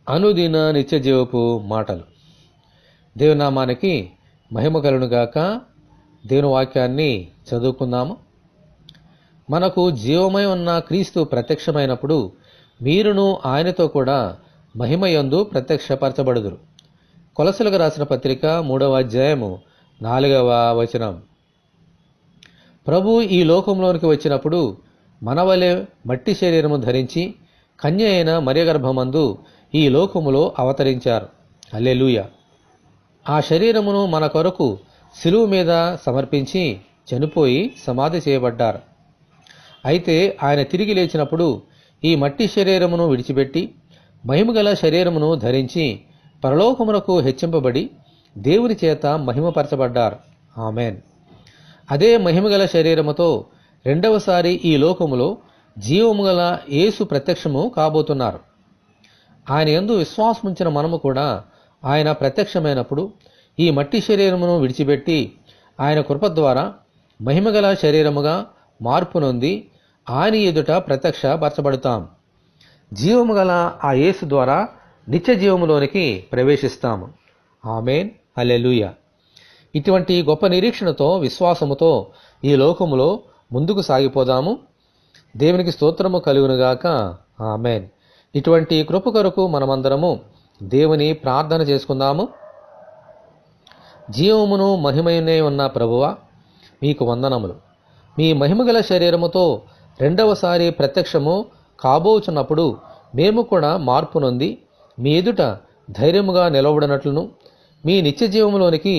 అనుదిన నిత్య జీవపు మాటలు. దేవుని నామానికి మహిమ కలుగునుగాక. దేవుని వాక్యాన్ని చదువుకుందాము. మనకు జీవమై ఉన్న క్రీస్తు ప్రత్యక్షమైనప్పుడు మీరును ఆయనతో కూడా మహిమయందు ప్రత్యక్షపరచబడుదురు. కొలసలకు రాసిన పత్రిక 3వ అధ్యాయము 4వ వచనం. ప్రభు ఈ లోకంలోనికి వచ్చినప్పుడు మనవలే మట్టి శరీరము ధరించి కన్య అయిన మరియ గర్భమందు ఈ లోకములో అవతరించారు. హల్లెలూయా. ఆ శరీరమును మన కొరకు శిలువ మీద సమర్పించి చనిపోయి సమాధి చేయబడ్డారు. అయితే ఆయన తిరిగి లేచినప్పుడు ఈ మట్టి శరీరమును విడిచిపెట్టి మహిమగల శరీరమును ధరించి పరలోకమునకు హెచ్చింపబడి దేవుని చేత మహిమపరచబడ్డారు. ఆమెన్. అదే మహిమగల శరీరముతో రెండవసారి ఈ లోకములో జీవము గల యేసు ప్రత్యక్షము కాబోతున్నారు. ఆయన యందు విశ్వాసముంచిన మనము కూడా ఆయన ప్రత్యక్షమైనప్పుడు ఈ మట్టి శరీరమును విడిచిపెట్టి ఆయన కృప ద్వారా మహిమగల శరీరముగా మార్పు నొంది ఆయన ఎదుట ప్రత్యక్షపరచబడతాం. జీవము గల ఆ యేసు ద్వారా నిత్య జీవములోనికి ప్రవేశిస్తాము. ఆమెన్. హల్లెలూయా. ఇటువంటి గొప్ప నిరీక్షణతో విశ్వాసముతో ఈ లోకములో ముందుకు సాగిపోదాము. దేవునికి స్తోత్రము కలుగునుగాక. ఆమెన్. ఇటువంటి కృప కొరకు మనమందరము దేవుని ప్రార్థన చేసుకుందాము. జీవమును మహిమయునే ఉన్న ప్రభువా, మీకు వందనములు. మీ మహిమగల శరీరముతో రెండవసారి ప్రత్యక్షము కాబోచున్నప్పుడు మేము కూడా మార్పు నొంది మీ ఎదుట ధైర్యముగా నిలవబడినట్లును మీ నిత్య జీవములోనికి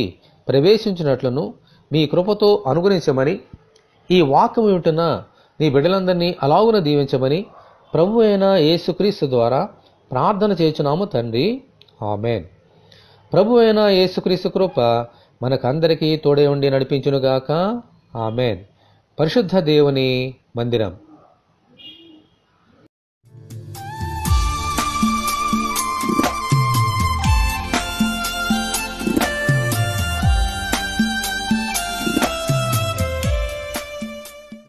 ప్రవేశించినట్లును మీ కృపతో అనుగ్రహించమని, ఈ వాక్యము వింటున్న నీ బిడ్డలందరినీ అలాగున దీవించమని ప్రభు అయిన యేసుక్రీస్తు ద్వారా ప్రార్థన చేయుచున్నాము తండ్రి. ఆమెన్. ప్రభు అయిన యేసుక్రీస్తు కృప మనకందరికీ తోడే ఉండి నడిపించునుగాక. ఆమెన్. పరిశుద్ధ దేవుని మందిరం.